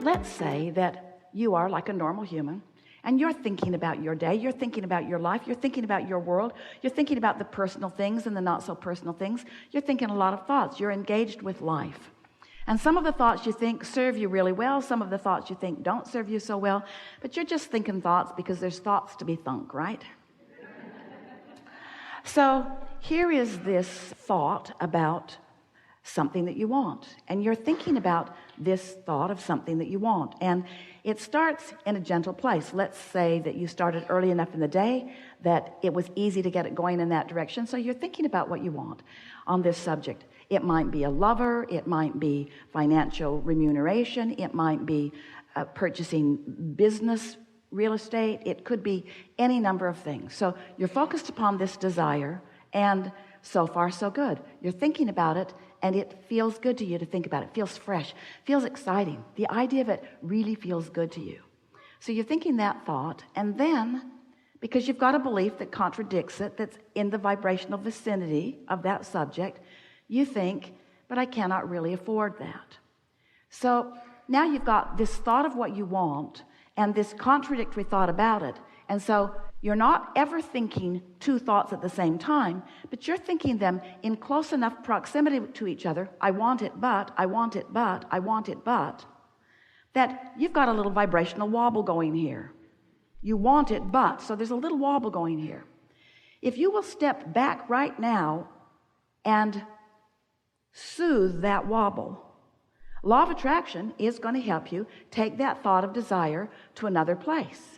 Let's say that you are like a normal human and you're thinking about your day, you're thinking about your life, you're thinking about your world, you're thinking about the personal things and the not so personal things. You're thinking a lot of thoughts. You're engaged with life. And some of the thoughts you think serve you really well, some of the thoughts you think don't serve you so well, but you're just thinking thoughts because there's thoughts to be thunk, right? So here is this thought about something that you want, and you're thinking about this thought of something that you want, and it starts in a gentle place. Let's say that you started early enough in the day that it was easy to get it going in that direction, so you're thinking about what you want on this subject. It might be a lover, it might be financial remuneration, it might be purchasing business real estate, it could be any number of things. So you're focused upon this desire, and so far so good. You're thinking about it, and it feels good to you to think about it. It feels fresh, feels exciting. The idea of it really feels good to you. So you're thinking that thought, and then because you've got a belief that contradicts it, that's in the vibrational vicinity of that subject, you think, but I cannot really afford that. So now you've got this thought of what you want and this contradictory thought about it. And so you're not ever thinking two thoughts at the same time, but you're thinking them in close enough proximity to each other. I want it, but, I want it, but, I want it, but, that you've got a little vibrational wobble going here. You want it, but, so there's a little wobble going here. If you will step back right now and soothe that wobble, law of attraction is going to help you take that thought of desire to another place.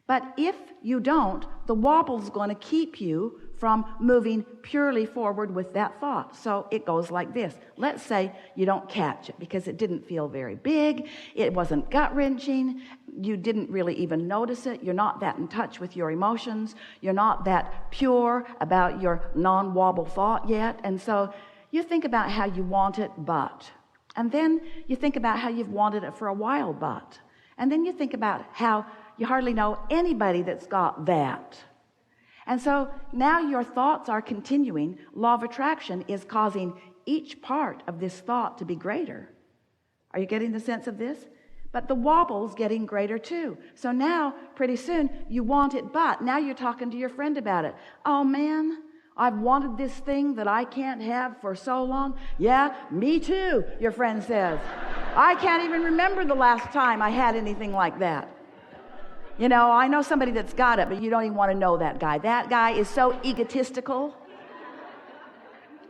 But if you don't, the wobble's going to keep you from moving purely forward with that thought. So it goes like this. Let's say you don't catch it because it didn't feel very big. It wasn't gut-wrenching. You didn't really even notice it. You're not that in touch with your emotions. You're not that pure about your non-wobble thought yet. And so you think about how you want it, but. And then you think about how you've wanted it for a while, but. And then you think about how you hardly know anybody that's got that. And so now your thoughts are continuing. Law of attraction is causing each part of this thought to be greater. Are you getting the sense of this? But the wobble's getting greater too. So now, pretty soon, you want it, but now you're talking to your friend about it. Oh man, I've wanted this thing that I can't have for so long. Yeah, me too, your friend says. I can't even remember the last time I had anything like that. You know, I know somebody that's got it, but you don't even want to know that guy. That guy is so egotistical,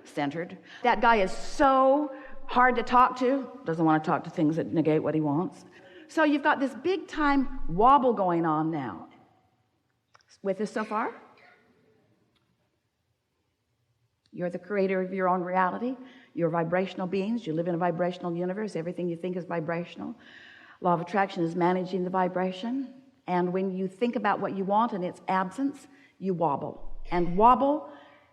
centered. That guy is so hard to talk to, doesn't want to talk to things that negate what he wants. So you've got this big time wobble going on now. With us so far? You're the creator of your own reality. You're vibrational beings. You live in a vibrational universe. Everything you think is vibrational. Law of attraction is managing the vibration. And when you think about what you want in its absence, you wobble. And wobble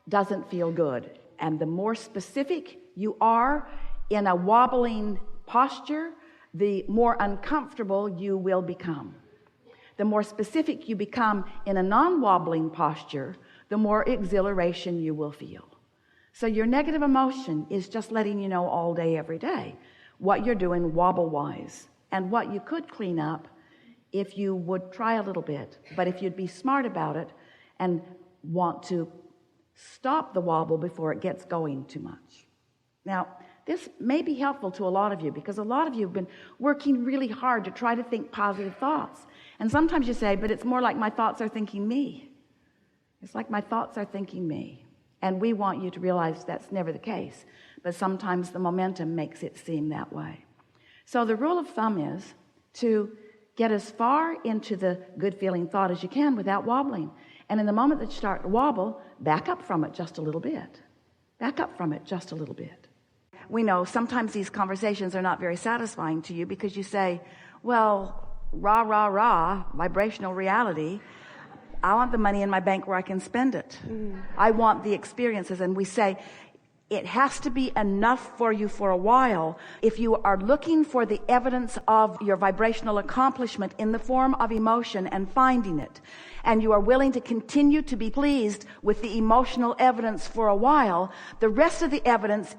doesn't feel good. And the more specific you are in a wobbling posture, the more uncomfortable you will become. The more specific you become in a non-wobbling posture, the more exhilaration you will feel. So your negative emotion is just letting you know all day, every day, what you're doing wobble-wise and what you could clean up if you would try a little bit, but if you'd be smart about it and want to stop the wobble before it gets going too much. Now, this may be helpful to a lot of you because a lot of you have been working really hard to try to think positive thoughts. And sometimes you say, but it's more like my thoughts are thinking me. It's like my thoughts are thinking me. And we want you to realize that's never the case. But sometimes the momentum makes it seem that way. So the rule of thumb is to get as far into the good feeling thought as you can without wobbling. And in the moment that you start to wobble, back up from it just a little bit. Back up from it just a little bit. We know sometimes these conversations are not very satisfying to you because you say, well, rah, rah, rah, vibrational reality. I want the money in my bank where I can spend it. I want the experiences. And we say, it has to be enough for you for a while. If you are looking for the evidence of your vibrational accomplishment in the form of emotion and finding it, and you are willing to continue to be pleased with the emotional evidence for a while, the rest of the evidence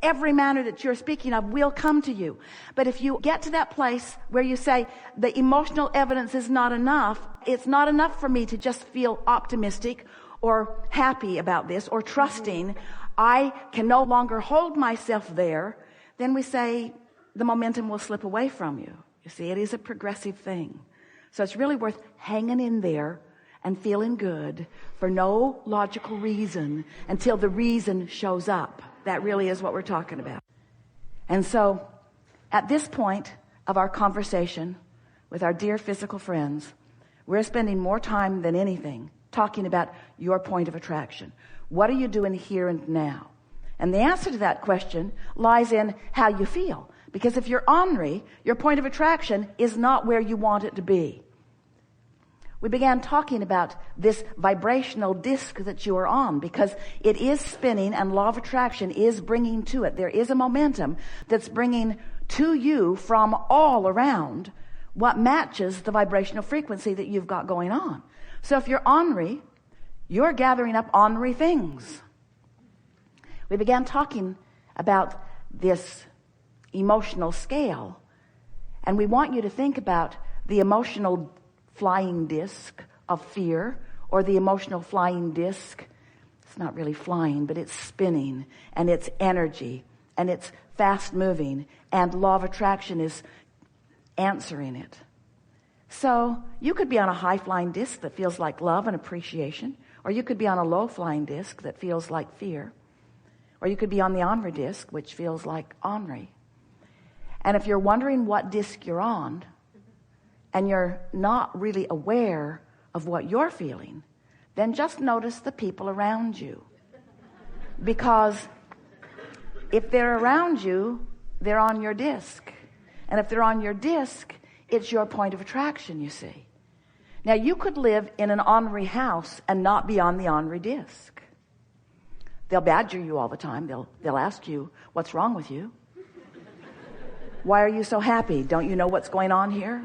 every manner that you're speaking of will come to you. But if you get to that place where you say, the emotional evidence is not enough, it's not enough for me to just feel optimistic or happy about this or trusting, I can no longer hold myself there, then we say the momentum will slip away from you. You see, it is a progressive thing. So it's really worth hanging in there and feeling good for no logical reason until the reason shows up. That really is what we're talking about. And so at this point of our conversation with our dear physical friends, we're spending more time than anything talking about your point of attraction. What are you doing here and now? And the answer to that question lies in how you feel. Because if you're ornery, your point of attraction is not where you want it to be. We began talking about this vibrational disc that you are on because it is spinning and law of attraction is bringing to it. There is a momentum that's bringing to you from all around what matches the vibrational frequency that you've got going on. So if you're ornery, you're gathering up ornery things. We began talking about this emotional scale, and we want you to think about the emotional flying disc of fear, or the emotional flying disc. It's not really flying, but it's spinning, and it's energy, and it's fast moving, and law of attraction is answering it. So you could be on a high flying disc that feels like love and appreciation, or you could be on a low flying disc that feels like fear, or you could be on the ornery disc, which feels like ornery. And if you're wondering what disc you're on, and you're not really aware of what you're feeling, then just notice the people around you. Because if they're around you, they're on your disc. And if they're on your disc, it's your point of attraction, you see. Now, you could live in an ornery house and not be on the ornery disc. They'll badger you all the time. They'll ask you, what's wrong with you? Why are you so happy? Don't you know what's going on here?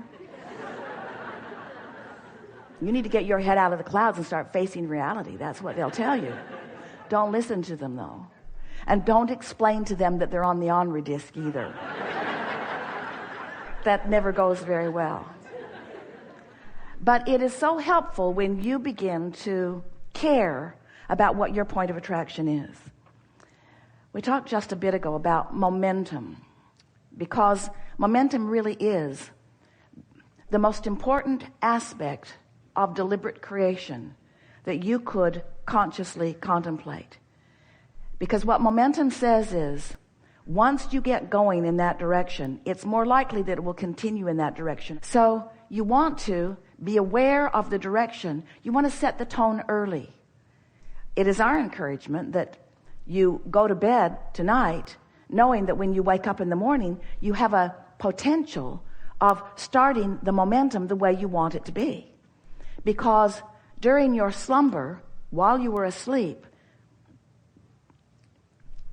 You need to get your head out of the clouds and start facing reality. That's what they'll tell you. Don't listen to them, though. And don't explain to them that they're on the ornery disc either. That never goes very well. But it is so helpful when you begin to care about what your point of attraction is. We talked just a bit ago about momentum, because momentum really is the most important aspect of deliberate creation that you could consciously contemplate. Because what momentum says is, once you get going in that direction, it's more likely that it will continue in that direction. So you want to be aware of the direction. You want to set the tone early. It is our encouragement that you go to bed tonight knowing that when you wake up in the morning, you have a potential of starting the momentum the way you want it to be. Because during your slumber, while you were asleep,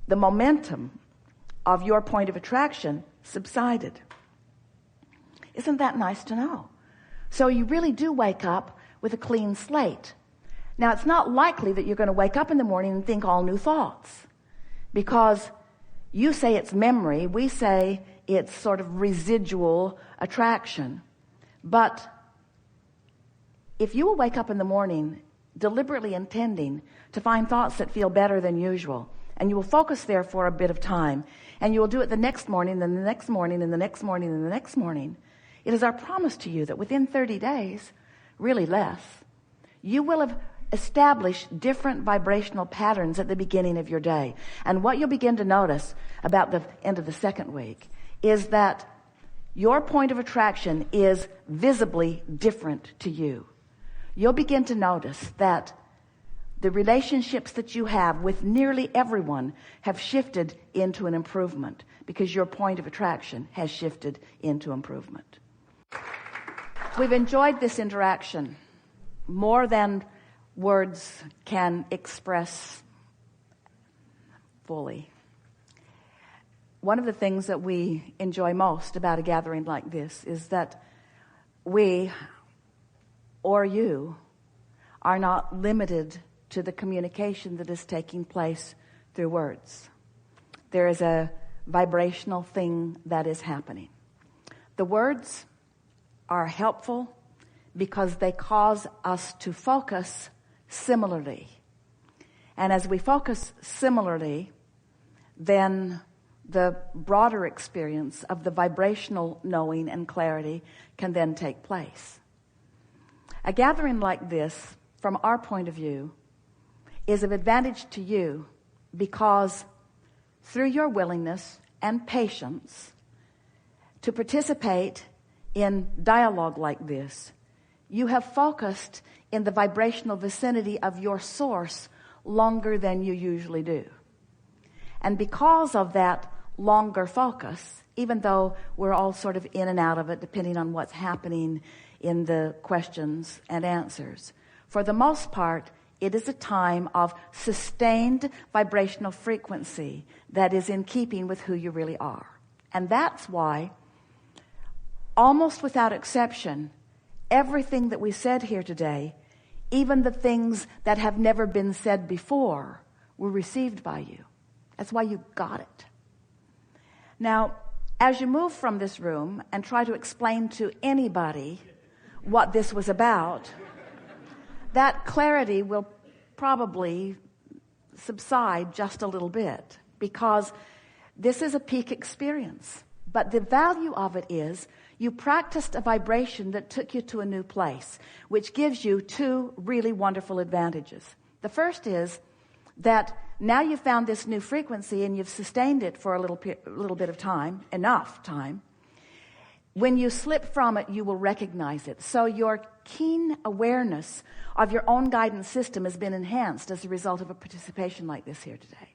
the momentum of your point of attraction subsided. Isn't that nice to know? So you really do wake up with a clean slate. Now, it's not likely that you're going to wake up in the morning and think all new thoughts, because you say it's memory, we say it's sort of residual attraction. But if you will wake up in the morning deliberately intending to find thoughts that feel better than usual, and you will focus there for a bit of time, and you will do it the next morning, then the next morning, and the next morning, and the next morning, it is our promise to you that within 30 days, really less, you will have established different vibrational patterns at the beginning of your day. And what you'll begin to notice about the end of the second week is that your point of attraction is visibly different to you. You'll begin to notice that the relationships that you have with nearly everyone have shifted into an improvement, because your point of attraction has shifted into improvement. We've enjoyed this interaction more than words can express fully. One of the things that we enjoy most about a gathering like this is that we, or you, are not limited to the communication that is taking place through words. there is a vibrational thing that is happening. The words are helpful because they cause us to focus similarly. And as we focus similarly, then the broader experience of the vibrational knowing and clarity can then take place. A gathering like this, from our point of view, is of advantage to you because through your willingness and patience to participate in dialogue like this, you have focused in the vibrational vicinity of your source longer than you usually do. And because of that longer focus, even though we're all sort of in and out of it depending on what's happening in the questions and answers, for the most part, it is a time of sustained vibrational frequency that is in keeping with who you really are. And that's why, almost without exception, everything that we said here today, even the things that have never been said before, were received by you. That's why you got it. Now, as you move from this room and try to explain to anybody what this was about, that clarity will probably subside just a little bit, because this is a peak experience. But the value of it is you practiced a vibration that took you to a new place, which gives you two really wonderful advantages. The first is that now you've found this new frequency and you've sustained it for a little bit of time, enough time. When you slip from it, you will recognize it. So your keen awareness of your own guidance system has been enhanced as a result of a participation like this here today.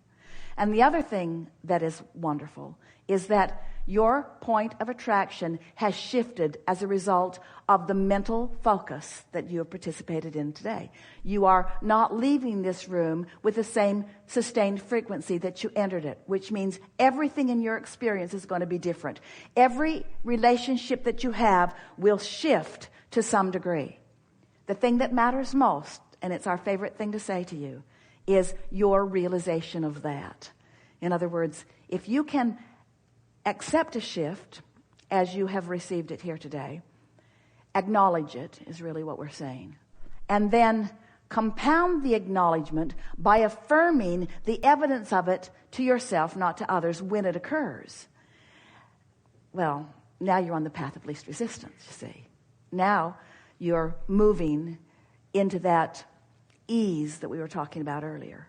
And the other thing that is wonderful is that your point of attraction has shifted as a result of the mental focus that you have participated in today. You are not leaving this room with the same sustained frequency that you entered it, which means everything in your experience is going to be different. Every relationship that you have will shift to some degree. The thing that matters most, and it's our favorite thing to say to you, is your realization of that. In other words, if you can accept a shift as you have received it here today, acknowledge it is really what we're saying, and then compound the acknowledgement by affirming the evidence of it to yourself, not to others, when it occurs. Well, now you're on the path of least resistance, you see. Now you're moving into that ease that we were talking about earlier.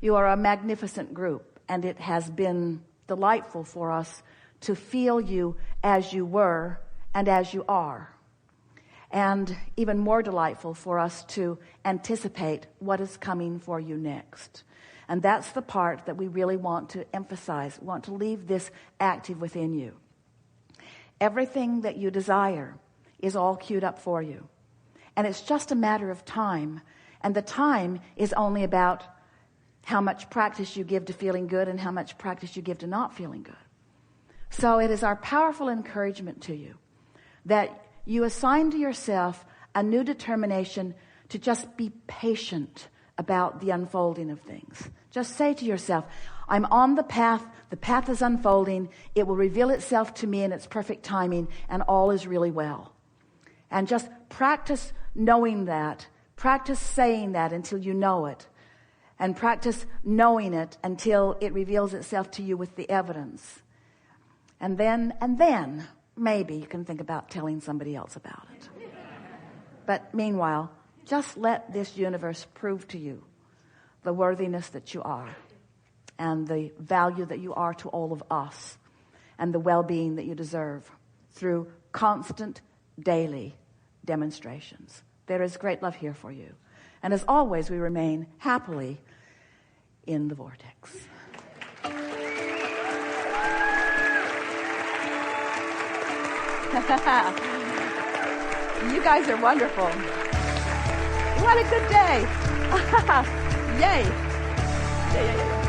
You are a magnificent group, and it has been delightful for us to feel you as you were and as you are. And even more delightful for us to anticipate what is coming for you next. And that's the part that we really want to emphasize, want to leave this active within you. Everything that you desire is all queued up for you. And it's just a matter of time. And the time is only about how much practice you give to feeling good and how much practice you give to not feeling good. So it is our powerful encouragement to you that you assign to yourself a new determination to just be patient about the unfolding of things. Just say to yourself, I'm on the path is unfolding, it will reveal itself to me in its perfect timing, and all is really well. And just practice knowing that, practice saying that until you know it, and practice knowing it until it reveals itself to you with the evidence. And then maybe you can think about telling somebody else about it. But meanwhile, just let this universe prove to you the worthiness that you are and the value that you are to all of us and the well-being that you deserve through constant daily demonstrations. There is great love here for you. And as always, we remain happily in the vortex. You guys are wonderful. What a good day. Yay. Yeah.